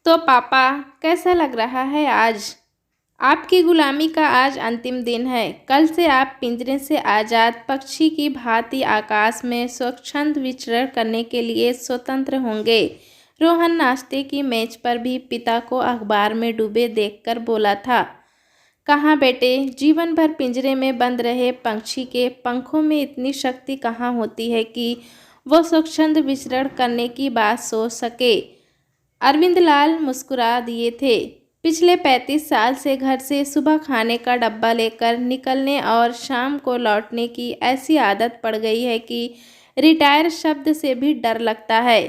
तो पापा, कैसा लग रहा है आज? आपकी गुलामी का आज अंतिम दिन है। कल से आप पिंजरे से आज़ाद पक्षी की भांति आकाश में स्वच्छंद विचरण करने के लिए स्वतंत्र होंगे। रोहन नाश्ते की मेज पर भी पिता को अखबार में डूबे देखकर बोला था। कहाँ बेटे, जीवन भर पिंजरे में बंद रहे पंछी के पंखों में इतनी शक्ति कहाँ होती है कि वो स्वच्छंद विचरण करने की बात सोच सके। अरविंद लाल मुस्कुरा दिए थे। पिछले 35 साल से घर से सुबह खाने का डब्बा लेकर निकलने और शाम को लौटने की ऐसी आदत पड़ गई है कि रिटायर शब्द से भी डर लगता है।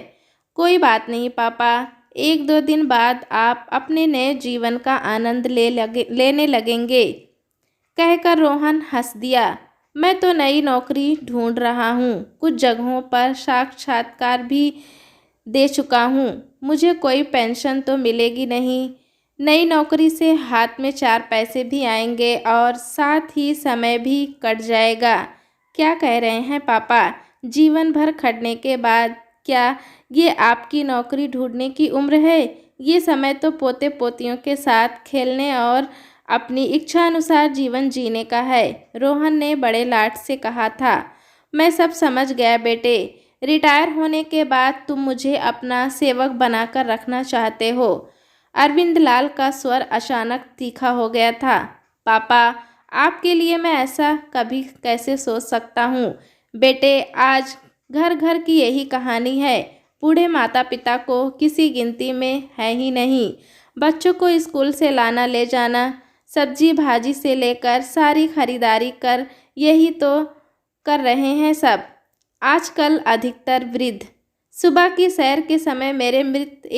कोई बात नहीं पापा, 1-2 दिन बाद आप अपने नए जीवन का आनंद लेने लगेंगे, कहकर रोहन हंस दिया। मैं तो नई नौकरी ढूंढ रहा हूँ, कुछ जगहों पर साक्षात्कार भी दे चुका हूँ। मुझे कोई पेंशन तो मिलेगी नहीं। नई नौकरी से हाथ में 4 पैसे भी आएंगे और साथ ही समय भी कट जाएगा। क्या कह रहे हैं पापा? जीवन भर खटने के बाद क्या ये आपकी नौकरी ढूंढने की उम्र है? ये समय तो पोते पोतियों के साथ खेलने और अपनी इच्छा अनुसार जीवन जीने का है, रोहन ने बड़े लाड से कहा था। मैं सब समझ गया बेटे। रिटायर होने के बाद तुम मुझे अपना सेवक बनाकर रखना चाहते हो। अरविंद लाल का स्वर अचानक तीखा हो गया था। पापा, आपके लिए मैं ऐसा कभी कैसे सोच सकता हूँ? बेटे, आज घर घर की यही कहानी है। बूढ़े माता पिता को किसी गिनती में है ही नहीं। बच्चों को स्कूल से लाना ले जाना, सब्जी भाजी से लेकर सारी खरीदारी कर यही तो कर रहे हैं सब। आजकल अधिकतर वृद्ध सुबह की सैर के समय मेरे मित्र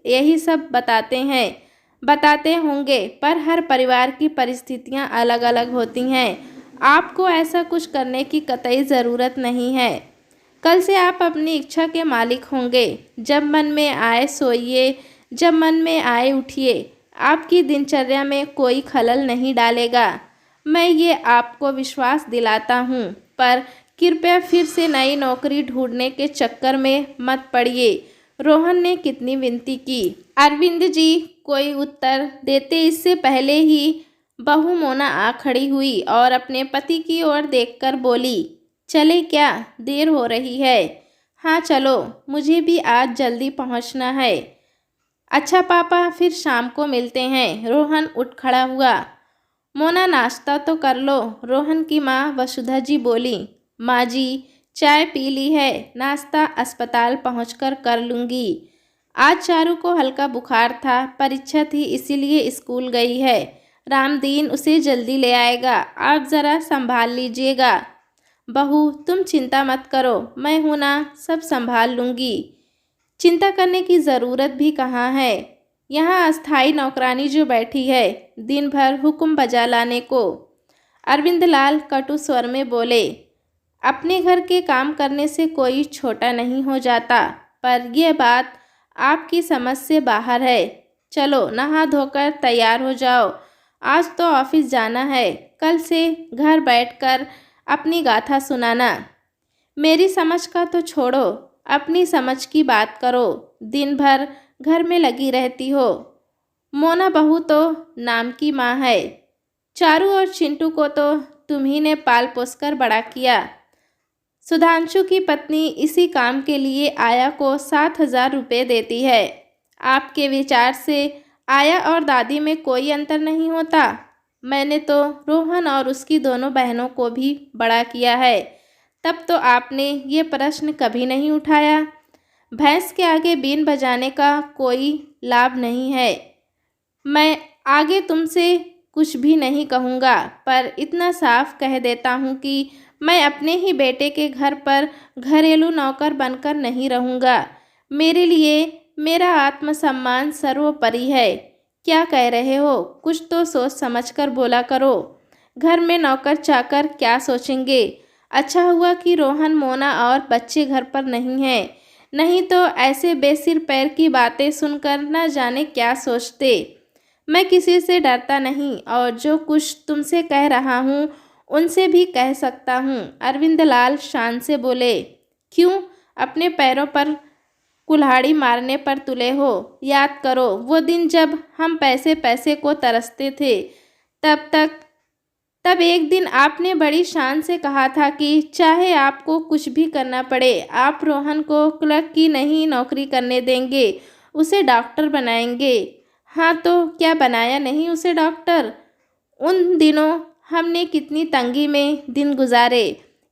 यही सब बताते होंगे, पर हर परिवार की परिस्थितियां अलग अलग होती हैं। आपको ऐसा कुछ करने की कतई ज़रूरत नहीं है। कल से आप अपनी इच्छा के मालिक होंगे। जब मन में आए सोइए, जब मन में आए उठिए। आपकी दिनचर्या में कोई खलल नहीं डालेगा, मैं ये आपको विश्वास दिलाता हूँ। पर कृपया फिर से नई नौकरी ढूंढने के चक्कर में मत पड़िए, रोहन ने कितनी विनती की। अरविंद जी कोई उत्तर देते इससे पहले ही बहू मोना आ खड़ी हुई और अपने पति की ओर देखकर बोली, चले क्या, देर हो रही है? हाँ चलो, मुझे भी आज जल्दी पहुंचना है। अच्छा पापा, फिर शाम को मिलते हैं। रोहन उठ खड़ा हुआ। मोना, नाश्ता तो कर लो, रोहन की माँ वसुधा जी बोली। माँ जी, चाय पी ली है, नाश्ता अस्पताल पहुंचकर कर लूँगी। आज चारू को हल्का बुखार था, परीक्षा थी इसीलिए स्कूल गई है। रामदीन उसे जल्दी ले आएगा, आप ज़रा संभाल लीजिएगा। बहू, तुम चिंता मत करो, मैं हूँ ना, सब संभाल लूँगी। चिंता करने की ज़रूरत भी कहाँ है। यहाँ अस्थाई नौकरानी जो बैठी है, दिन भर हुक्म बजा लाने को। अरविंद लाल कटु स्वर में बोले। अपने घर के काम करने से कोई छोटा नहीं हो जाता, पर यह बात आपकी समझ से बाहर है। चलो नहा धोकर तैयार हो जाओ, आज तो ऑफिस जाना है। कल से घर बैठकर अपनी गाथा सुनाना। मेरी समझ का तो छोड़ो, अपनी समझ की बात करो। दिन भर घर में लगी रहती हो। मोना बहू तो नाम की माँ है। चारू और चिंटू को तो तुम्ही ने पाल पोसकर बड़ा किया। सुधांशु की पत्नी इसी काम के लिए आया को 7,000 रुपये देती है। आपके विचार से आया और दादी में कोई अंतर नहीं होता। मैंने तो रोहन और उसकी दोनों बहनों को भी बड़ा किया है, तब तो आपने ये प्रश्न कभी नहीं उठाया। भैंस के आगे बीन बजाने का कोई लाभ नहीं है। मैं आगे तुमसे कुछ भी नहीं कहूँगा, पर इतना साफ कह देता हूँ कि मैं अपने ही बेटे के घर पर घरेलू नौकर बनकर नहीं रहूँगा। मेरे लिए मेरा आत्मसम्मान सर्वोपरि है। क्या कह रहे हो? कुछ तो सोच समझकर बोला करो। घर में नौकर चाकर क्या सोचेंगे? अच्छा हुआ कि रोहन, मोना और बच्चे घर पर नहीं हैं, नहीं तो ऐसे बेसिर पैर की बातें सुनकर न जाने क्या सोचते। मैं किसी से डरता नहीं और जो कुछ तुमसे कह रहा हूँ उनसे भी कह सकता हूँ। अरविंद लाल शान से बोले। क्यों? अपने पैरों पर कुल्हाड़ी मारने पर तुले हो। याद करो वो दिन जब हम पैसे पैसे को तरसते थे। तब एक दिन आपने बड़ी शान से कहा था कि चाहे आपको कुछ भी करना पड़े, आप रोहन को क्लर्क की नहीं नौकरी करने देंगे, उसे डॉक्टर बनाएंगे। हाँ तो क्या बनाया नहीं उसे डॉक्टर? उन दिनों हमने कितनी तंगी में दिन गुजारे,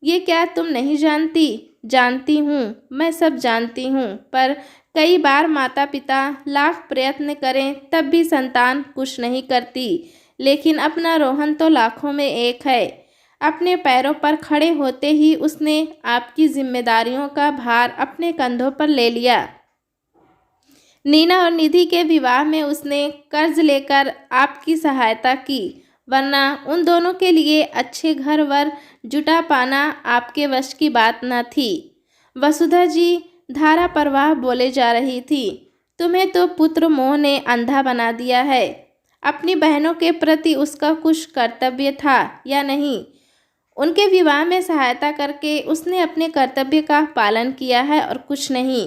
ये क्या तुम नहीं जानती? जानती हूँ, मैं सब जानती हूँ, पर कई बार माता पिता लाख प्रयत्न करें तब भी संतान कुछ नहीं करती। लेकिन अपना रोहन तो लाखों में एक है। अपने पैरों पर खड़े होते ही उसने आपकी जिम्मेदारियों का भार अपने कंधों पर ले लिया। नीना और निधि के विवाह में उसने कर्ज लेकर आपकी सहायता की, वरना उन दोनों के लिए अच्छे घर वर जुटा पाना आपके वश की बात न थी। वसुधा जी धारा प्रवाह बोले जा रही थी। तुम्हें तो पुत्र मोह ने अंधा बना दिया है। अपनी बहनों के प्रति उसका कुछ कर्तव्य था या नहीं? उनके विवाह में सहायता करके उसने अपने कर्तव्य का पालन किया है और कुछ नहीं।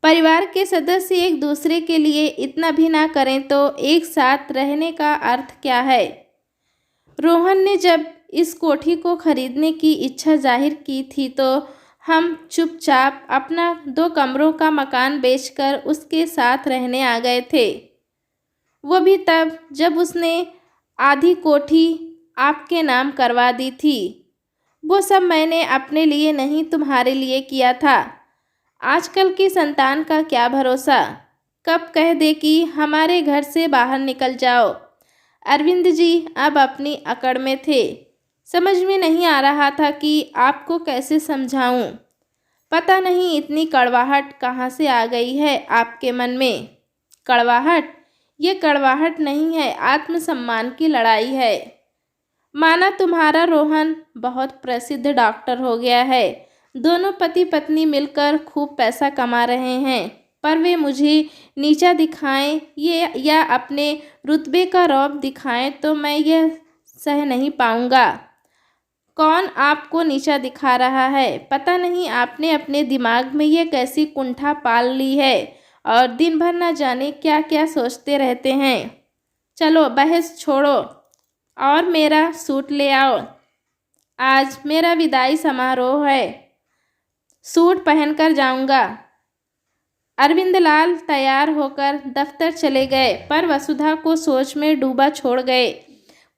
परिवार के सदस्य एक दूसरे के लिए इतना भी ना करें तो एक साथ रहने का अर्थ क्या है? रोहन ने जब इस कोठी को खरीदने की इच्छा जाहिर की थी तो हम चुपचाप अपना 2 कमरों का मकान बेचकर उसके साथ रहने आ गए थे। वो भी तब जब उसने आधी कोठी आपके नाम करवा दी थी। वो सब मैंने अपने लिए नहीं तुम्हारे लिए किया था। आजकल की संतान का क्या भरोसा, कब कह दे कि हमारे घर से बाहर निकल जाओ। अरविंद जी अब अपनी अकड़ में थे। समझ में नहीं आ रहा था कि आपको कैसे समझाऊं। पता नहीं इतनी कड़वाहट कहाँ से आ गई है आपके मन में। कड़वाहट? ये कड़वाहट नहीं है, आत्मसम्मान की लड़ाई है। माना तुम्हारा रोहन बहुत प्रसिद्ध डॉक्टर हो गया है, दोनों पति पत्नी मिलकर खूब पैसा कमा रहे हैं, पर वे मुझे नीचा दिखाएं ये या अपने रुतबे का रौब दिखाएं तो मैं यह सह नहीं पाऊंगा। कौन आपको नीचा दिखा रहा है? पता नहीं आपने अपने दिमाग में ये कैसी कुंठा पाल ली है और दिन भर न जाने क्या क्या सोचते रहते हैं। चलो बहस छोड़ो और मेरा सूट ले आओ। आज मेरा विदाई समारोह है, सूट पहनकर जाऊंगा। अरविंद लाल तैयार होकर दफ्तर चले गए, पर वसुधा को सोच में डूबा छोड़ गए।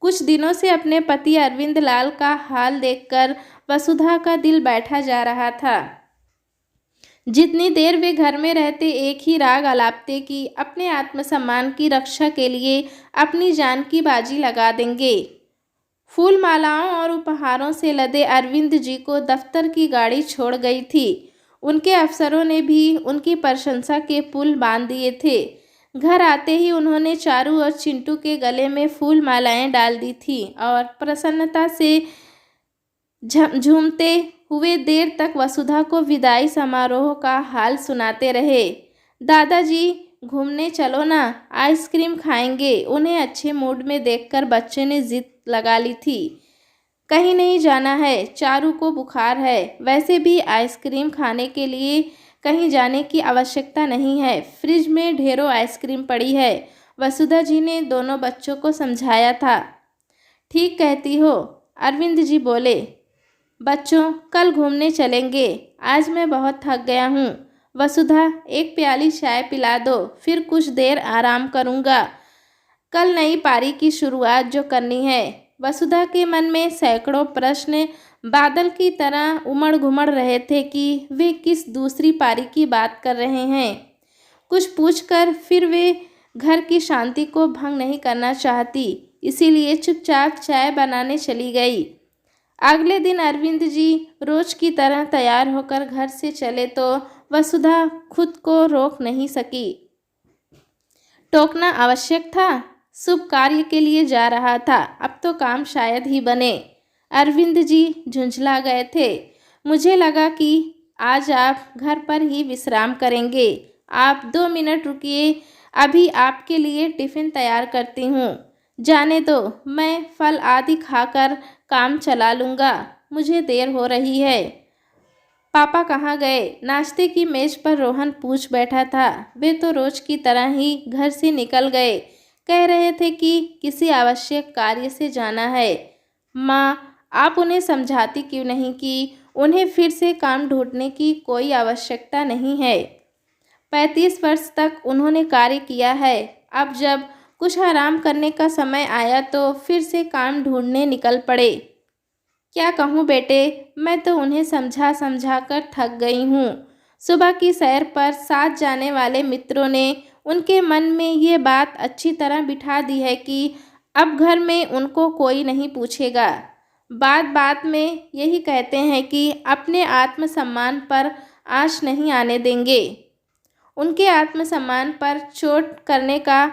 कुछ दिनों से अपने पति अरविंद लाल का हाल देखकर वसुधा का दिल बैठा जा रहा था। जितनी देर वे घर में रहते एक ही राग आलापते कि अपने आत्मसम्मान की रक्षा के लिए अपनी जान की बाजी लगा देंगे। फूल मालाओं और उपहारों से लदे अरविंद जी को दफ्तर की गाड़ी छोड़ गई थी। उनके अफसरों ने भी उनकी प्रशंसा के पुल बांध दिए थे। घर आते ही उन्होंने चारू और चिंटू के गले में फूल मालाएं डाल दी थी और प्रसन्नता से झूमते हुए देर तक वसुधा को विदाई समारोह का हाल सुनाते रहे। दादाजी घूमने चलो ना, आइसक्रीम खाएंगे। उन्हें अच्छे मूड में देखकर बच्चे ने जिद लगा ली थी। कहीं नहीं जाना है, चारू को बुखार है। वैसे भी आइसक्रीम खाने के लिए कहीं जाने की आवश्यकता नहीं है, फ्रिज में ढेरों आइसक्रीम पड़ी है, वसुधा जी ने दोनों बच्चों को समझाया था। ठीक कहती हो, अरविंद जी बोले। बच्चों कल घूमने चलेंगे, आज मैं बहुत थक गया हूँ। वसुधा एक प्याली चाय पिला दो, फिर कुछ देर आराम करूँगा। कल नई पारी की शुरुआत जो करनी है। वसुधा के मन में सैकड़ों प्रश्न बादल की तरह उमड़ घुमड़ रहे थे कि वे किस दूसरी पारी की बात कर रहे हैं। कुछ पूछकर फिर वे घर की शांति को भंग नहीं करना चाहती, इसीलिए चुपचाप चाय बनाने चली गई। अगले दिन अरविंद जी रोज की तरह तैयार होकर घर से चले तो वसुधा खुद को रोक नहीं सकी। टोकना आवश्यक था, शुभ कार्य के लिए जा रहा था, अब तो काम शायद ही बने। अरविंद जी झुंझला गए थे। मुझे लगा कि आज आप घर पर ही विश्राम करेंगे। आप 2 मिनट रुकिए, अभी आपके लिए टिफ़िन तैयार करती हूँ। जाने दो, मैं फल आदि खाकर काम चला लूँगा, मुझे देर हो रही है। पापा कहाँ गए? नाश्ते की मेज पर रोहन पूछ बैठा था। वे तो रोज की तरह ही घर से निकल गए। कह रहे थे कि किसी आवश्यक कार्य से जाना है। माँ, आप उन्हें समझाती क्यों नहीं कि उन्हें फिर से काम ढूंढने की कोई आवश्यकता नहीं है। 35 वर्ष तक उन्होंने कार्य किया है। अब जब कुछ आराम करने का समय आया तो फिर से काम ढूंढने निकल पड़े। क्या कहूँ बेटे, मैं तो उन्हें समझा समझा कर थक गई हूँ। सुबह की सैर पर साथ जाने वाले मित्रों ने उनके मन में ये बात अच्छी तरह बिठा दी है कि अब घर में उनको कोई नहीं पूछेगा। बात बात में यही कहते हैं कि अपने आत्मसम्मान पर आँच नहीं आने देंगे। उनके आत्मसम्मान पर चोट करने का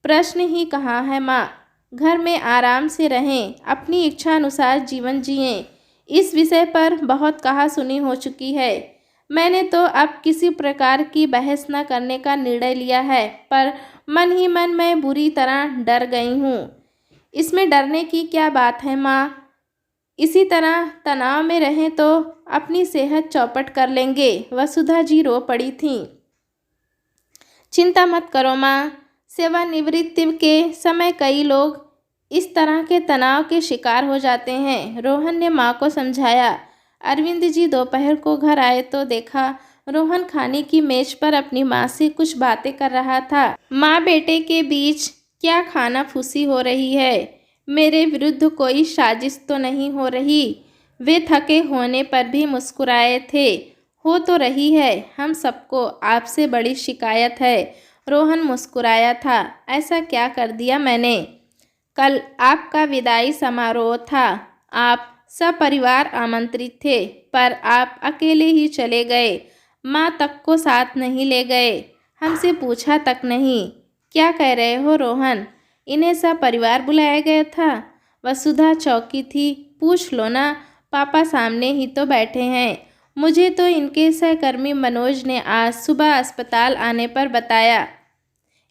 प्रश्न ही कहाँ है माँ। घर में आराम से रहें, अपनी इच्छा अनुसार जीवन जिएं। इस विषय पर बहुत कहा सुनी हो चुकी है। मैंने तो अब किसी प्रकार की बहस न करने का निर्णय लिया है, पर मन ही मन मैं बुरी तरह डर गई हूँ। इसमें डरने की क्या बात है माँ? इसी तरह तनाव में रहें तो अपनी सेहत चौपट कर लेंगे। वसुधा जी रो पड़ी थीं। चिंता मत करो माँ, सेवानिवृत्ति के समय कई लोग इस तरह के तनाव के शिकार हो जाते हैं। रोहन ने माँ को समझाया। अरविंद जी दोपहर को घर आए तो देखा रोहन खाने की मेज पर अपनी माँ से कुछ बातें कर रहा था। माँ बेटे के बीच क्या खाना फूसी हो रही है? मेरे विरुद्ध कोई साजिश तो नहीं हो रही? वे थके होने पर भी मुस्कुराए थे। हो तो रही है, हम सबको आपसे बड़ी शिकायत है। रोहन मुस्कुराया था। ऐसा क्या कर दिया मैंने? कल आपका विदाई समारोह था। आप सपरिवार आमंत्रित थे, पर आप अकेले ही चले गए। माँ तक को साथ नहीं ले गए, हमसे पूछा तक नहीं। क्या कह रहे हो रोहन? इन्हें सपरिवार बुलाया गया था? वसुधा चौंकी थी। पूछ लो ना, पापा सामने ही तो बैठे हैं। मुझे तो इनके सहकर्मी मनोज ने आज सुबह अस्पताल आने पर बताया।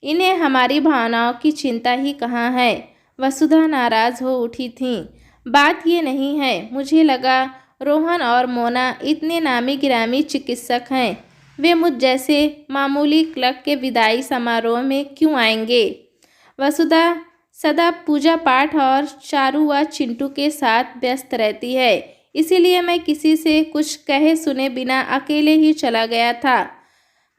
इन्हें हमारी भावनाओं की चिंता ही कहाँ है। वसुधा नाराज़ हो उठी थीं। बात ये नहीं है, मुझे लगा रोहन और मोना इतने नामी गिरामी चिकित्सक हैं, वे मुझ जैसे मामूली क्लर्क के विदाई समारोह में क्यों आएंगे? वसुधा सदा पूजा पाठ और चारू व चिंटू के साथ व्यस्त रहती है, इसीलिए मैं किसी से कुछ कहे सुने बिना अकेले ही चला गया था।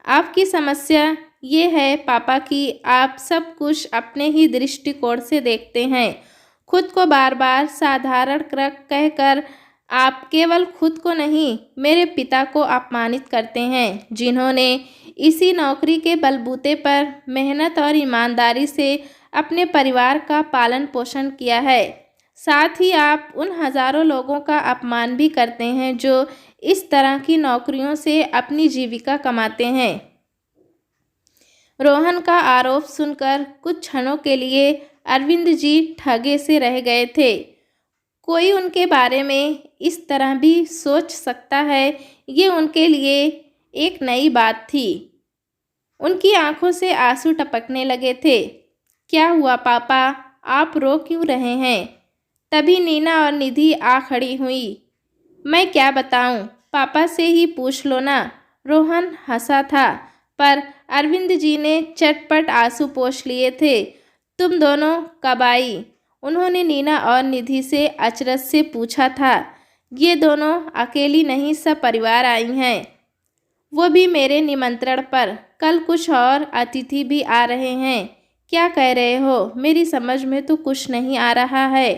आपकी समस्या ये है पापा कि आप सब कुछ अपने ही दृष्टिकोण से देखते हैं। खुद को बार बार साधारण क्लर्क कहकर आप केवल खुद को नहीं, मेरे पिता को अपमानित करते हैं, जिन्होंने इसी नौकरी के बलबूते पर मेहनत और ईमानदारी से अपने परिवार का पालन पोषण किया है। साथ ही आप उन हजारों लोगों का अपमान भी करते हैं जो इस तरह की नौकरियों से अपनी जीविका कमाते हैं। रोहन का आरोप सुनकर कुछ क्षणों के लिए अरविंद जी ठगे से रह गए थे। कोई उनके बारे में इस तरह भी सोच सकता है, ये उनके लिए एक नई बात थी। उनकी आंखों से आंसू टपकने लगे थे। क्या हुआ पापा, आप रो क्यों रहे हैं? तभी नीना और निधि आ खड़ी हुई। मैं क्या बताऊं, पापा से ही पूछ लो ना। रोहन हंसा था, पर अरविंद जी ने चटपट आंसू पोंछ लिए थे। तुम दोनों कब आई? उन्होंने नीना और निधि से अचरज से पूछा था। ये दोनों अकेली नहीं, सब परिवार आई हैं, वो भी मेरे निमंत्रण पर। कल कुछ और अतिथि भी आ रहे हैं। क्या कह रहे हो? मेरी समझ में तो कुछ नहीं आ रहा है।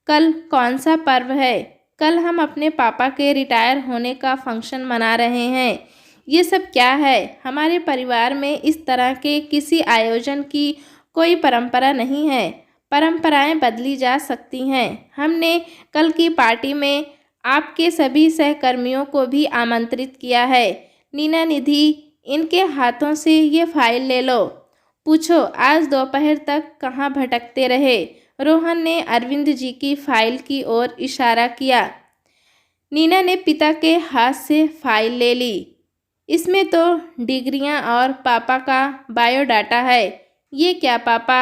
कल कौन सा पर्व है? कल हम अपने पापा के रिटायर होने का फंक्शन मना रहे हैं। ये सब क्या है? हमारे परिवार में इस तरह के किसी आयोजन की कोई परंपरा नहीं है। परंपराएं बदली जा सकती हैं। हमने कल की पार्टी में आपके सभी सहकर्मियों को भी आमंत्रित किया है। नीना, निधि, इनके हाथों से ये फाइल ले लो। पूछो आज दोपहर तक कहाँ भटकते रहे? रोहन ने अरविंद जी की फाइल की ओर इशारा किया। नीना ने पिता के हाथ से फाइल ले ली। इसमें तो डिग्रियां और पापा का बायोडाटा है। ये क्या पापा,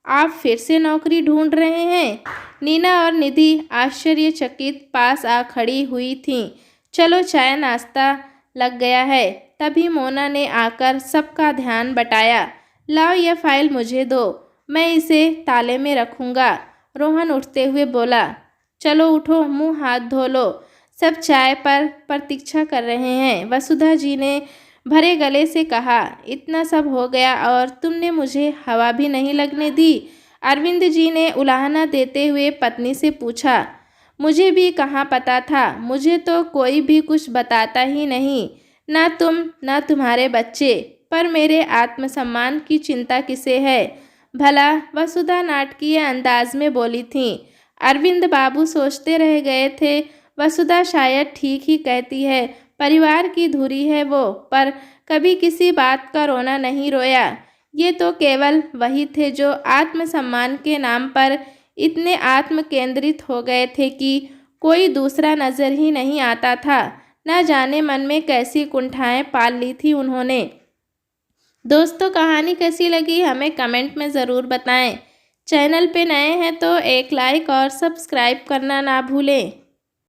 आप फिर से नौकरी ढूंढ रहे हैं? नीना और निधि आश्चर्यचकित पास आ खड़ी हुई थीं। चलो चाय नाश्ता लग गया है। तभी मोना ने आकर सबका ध्यान बटाया। लाओ यह फाइल मुझे दो, मैं इसे ताले में रखूँगा। रोहन उठते हुए बोला। चलो उठो, मुंह हाथ धो लो, सब चाय पर प्रतीक्षा कर रहे हैं। वसुधा जी ने भरे गले से कहा। इतना सब हो गया और तुमने मुझे हवा भी नहीं लगने दी। अरविंद जी ने उलाहना देते हुए पत्नी से पूछा। मुझे भी कहाँ पता था, मुझे तो कोई भी कुछ बताता ही नहीं, ना तुम ना तुम्हारे बच्चे। पर मेरे आत्मसम्मान की चिंता किसे है भला, वसुधा नाटकीय अंदाज में बोली थी। अरविंद बाबू सोचते रह गए थे। वसुधा शायद ठीक ही कहती है, परिवार की धुरी है वो, पर कभी किसी बात का रोना नहीं रोया। ये तो केवल वही थे जो आत्मसम्मान के नाम पर इतने आत्म केंद्रित हो गए थे कि कोई दूसरा नज़र ही नहीं आता था। न जाने मन में कैसी कुंठाएं पाल ली थी उन्होंने। दोस्तों, कहानी कैसी लगी हमें कमेंट में ज़रूर बताएं। चैनल पे नए हैं तो एक लाइक और सब्सक्राइब करना ना भूलें।